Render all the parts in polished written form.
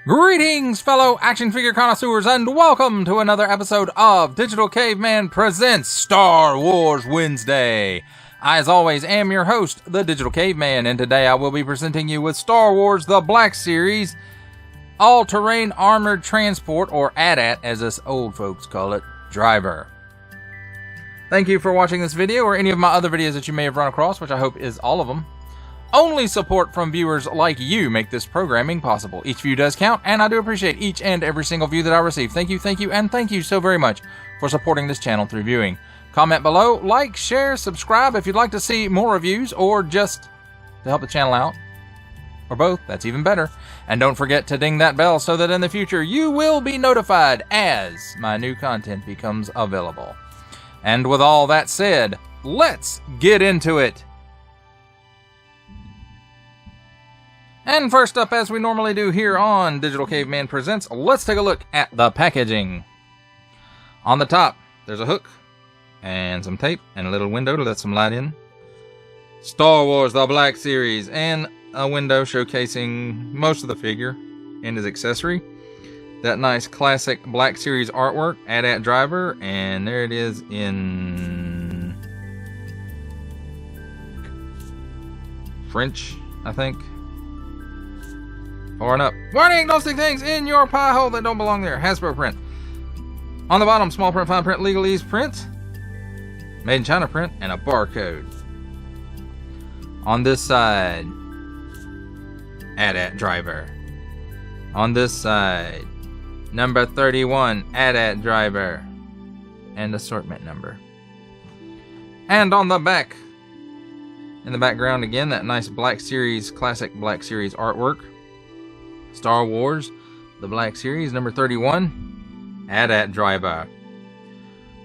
Greetings, fellow action figure connoisseurs, and welcome to another episode of Digital Caveman Presents Star Wars Wednesday. I, as always, am your host, the Digital Caveman, and today I will be presenting you with Star Wars The Black Series All-Terrain Armored Transport, or AT-AT as us old folks call it, driver. Thank you for watching this video, or any of my other videos that you may have run across, which I hope is all of them. Only support from viewers like you make this programming possible. Each view does count, and I do appreciate each and every single view that I receive. Thank you, and thank you so very much for supporting this channel through viewing. Comment below, like, share, subscribe if you'd like to see more reviews, or just to help the channel out. Or both, that's even better. And don't forget to ding that bell so that in the future you will be notified as my new content becomes available. And with all that said, let's get into it. And first up, as we normally do here on Digital Caveman Presents, let's take a look at the packaging. On the top, there's a hook, and some tape, and a little window to let some light in. Star Wars The Black Series, and a window showcasing most of the figure and his accessory. That nice classic Black Series artwork, AT-AT driver, and there it is in French, I think. Pouring up. Warning! Don't stick things in your pie hole that don't belong there. Hasbro print. On the bottom, small print, fine print, legalese print. Made in China print, and a barcode. On this side, AT-AT driver. On this side, number 31, AT-AT driver. And assortment number. And on the back, in the background again, that nice Black Series, classic Black Series artwork. Star Wars, the Black Series, number 31, AT-AT driver.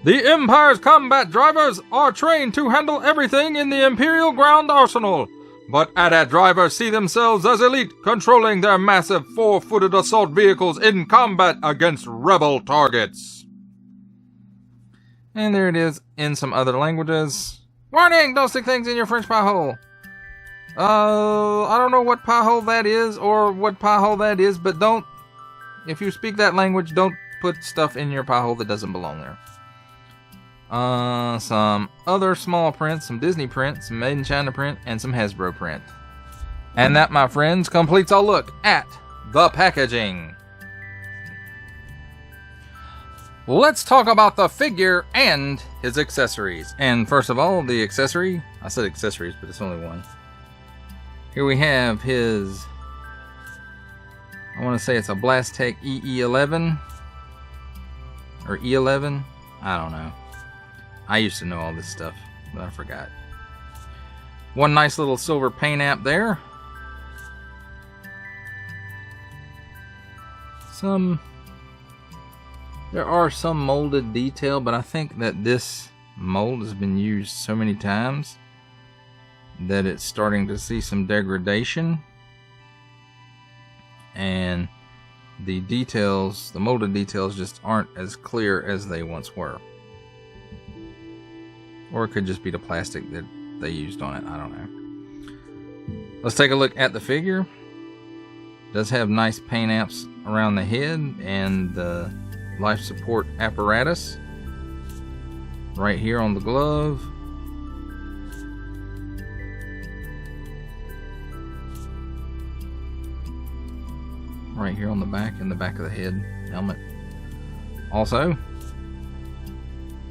The Empire's combat drivers are trained to handle everything in the Imperial ground arsenal, but AT-AT drivers see themselves as elite, controlling their massive four-footed assault vehicles in combat against rebel targets. And there it is in some other languages. Warning! Don't stick things in your French pie hole. I don't know what pie hole that is, or what pie hole that is, but don't, if you speak that language, don't put stuff in your pie hole that doesn't belong there. Some other small print, some Disney print, some Made in China print, and some Hasbro print. And that, my friends, completes a look at the packaging. Let's talk about the figure and his accessories. And first of all, the accessory, I said accessories, but it's only one. Here we have his, I want to say it's a Blastech EE11 or E11. I don't know. I used to know all this stuff, but I forgot. One nice little silver paint app there. There are some molded detail, but I think that this mold has been used so many times that it's starting to see some degradation, and the details, the molded details, just aren't as clear as they once were. Or it could just be the plastic that they used on it, I don't know. Let's take a look at the figure. It does have nice paint apps around the head and the life support apparatus right here on the glove. Right here on the back, in the back of the head helmet. Also,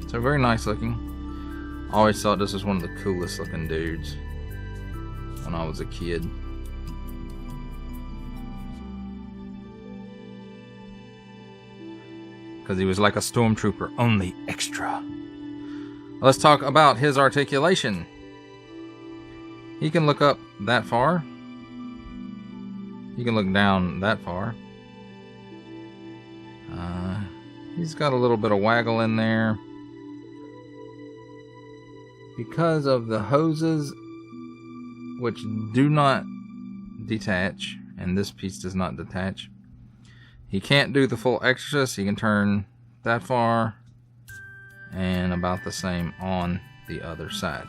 so very nice looking. I always thought this was one of the coolest looking dudes when I was a kid. Because he was like a stormtrooper, only extra. Let's talk about his articulation. He can look up that far. You can look down that far. He's got a little bit of waggle in there. Because of the hoses, which do not detach, and this piece does not detach, he can't do the full exorcist. He can turn that far, and about the same on the other side.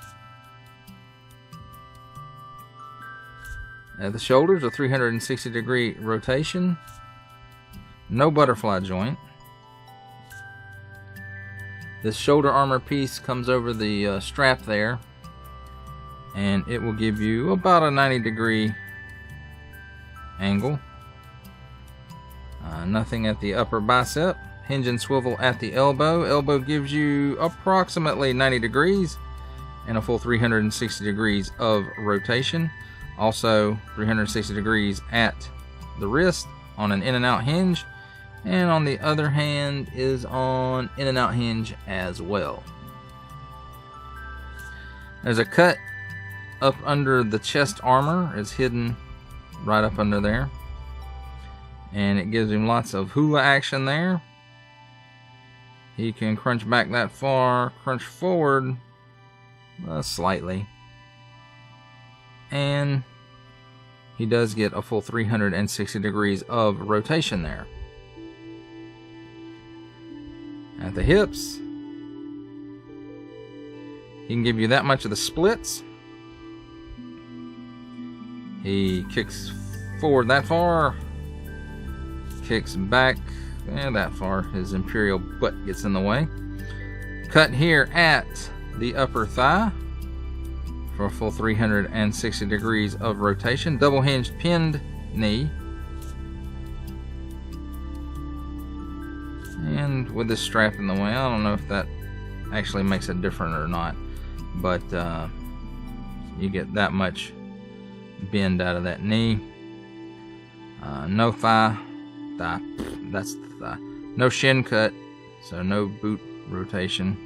The shoulders, a 360 degree rotation. No butterfly joint. This shoulder armor piece comes over the strap there, and it will give you about a 90-degree angle. Nothing at the upper bicep. Hinge and swivel at the elbow. Elbow gives you approximately 90 degrees and a full 360 degrees of rotation. Also 360 degrees at the wrist on an in and out hinge, and on the other hand is on in and out hinge as well. There's a cut up under the chest armor. It's hidden right up under there, and it gives him lots of hula action there. He can crunch back that far, crunch forward slightly, and he does get a full 360 degrees of rotation there. At the hips, he can give you that much of the splits. He kicks forward that far, kicks back that far. His imperial butt gets in the way. Cut here at the upper thigh for a full 360 degrees of rotation. Double hinged pinned knee. And with this strap in the way, I don't know if that actually makes it different or not, but you get that much bend out of that knee. No thigh, that's the thigh. No shin cut, so no boot rotation.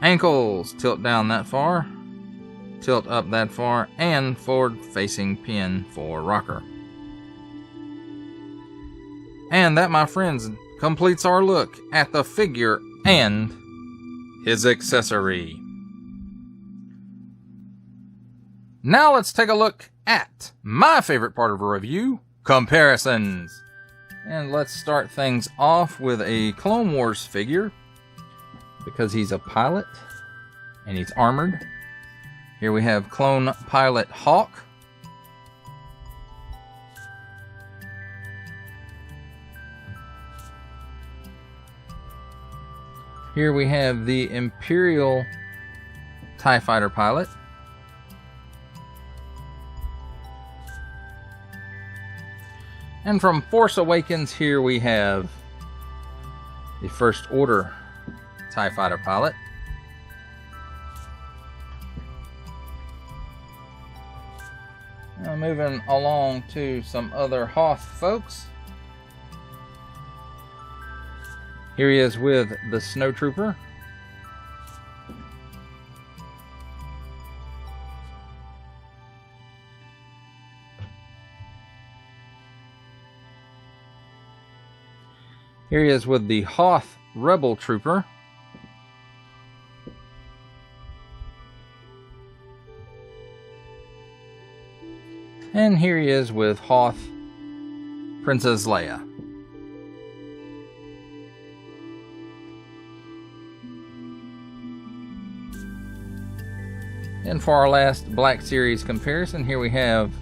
Ankles tilt down that far, tilt up that far, and forward facing pin for rocker. And that, my friends, completes our look at the figure and his accessory. Now let's take a look at my favorite part of a review, comparisons. And let's start things off with a Clone Wars figure, because he's a pilot and he's armored. Here we have Clone Pilot Hawk. Here we have the Imperial TIE Fighter pilot. And from Force Awakens, here we have the First Order TIE Fighter pilot. Now moving along to some other Hoth folks. Here he is with the Snowtrooper. Here he is with the Hoth Rebel Trooper. And here he is with Hoth Princess Leia. And for our last Black Series comparison, here we have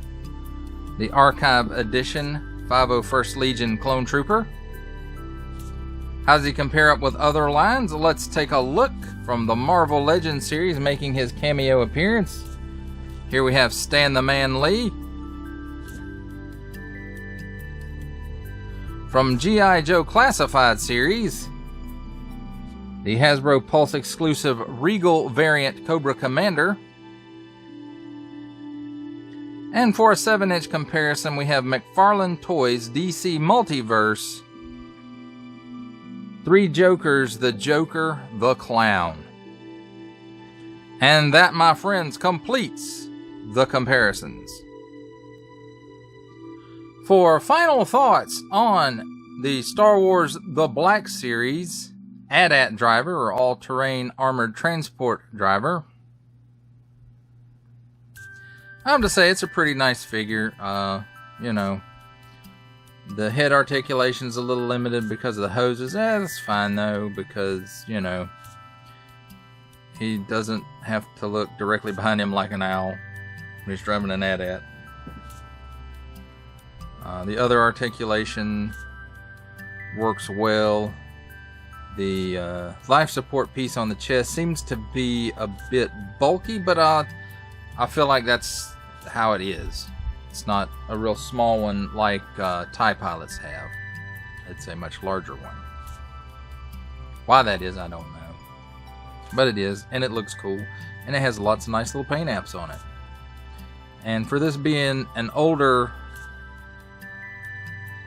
the Archive Edition 501st Legion Clone Trooper. How does he compare up with other lines? Let's take a look from the Marvel Legends series making his cameo appearance. Here we have Stan the Man Lee. From G.I. Joe Classified series, the Hasbro Pulse exclusive Regal variant Cobra Commander. And for a 7-inch comparison, we have McFarlane Toys DC Multiverse 3 Jokers, the Joker, the Clown. And that, my friends, completes the comparisons. For final thoughts on the Star Wars The Black Series AT-AT driver, or all-terrain armored transport driver, I have to say it's a pretty nice figure. You know, the head articulation's a little limited because of the hoses. That's fine though, because, you know, he doesn't have to look directly behind him like an owl when he's driving an AT-AT. The other articulation works well. The life support piece on the chest seems to be a bit bulky, but I feel like that's how it is. It's not a real small one like TIE pilots have. It's a much larger one. Why that is, I don't know. But it is, and it looks cool. And it has lots of nice little paint apps on it. And for this being an older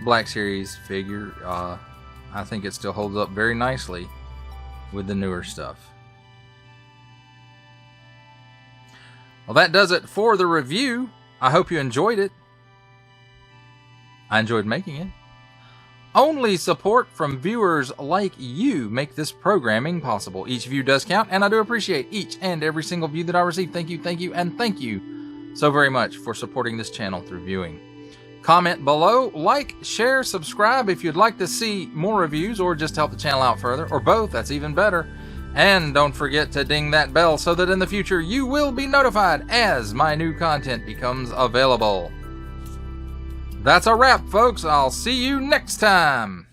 Black Series figure, I think it still holds up very nicely with the newer stuff. Well, that does it for the review. I hope you enjoyed it. I enjoyed making it. Only support from viewers like you make this programming possible. Each view does count, and I do appreciate each and every single view that I receive. Thank you, and thank you so very much for supporting this channel through viewing. Comment below, like, share, subscribe if you'd like to see more reviews or just help the channel out further, or both, that's even better. And don't forget to ding that bell so that in the future you will be notified as my new content becomes available. That's a wrap, folks. I'll see you next time.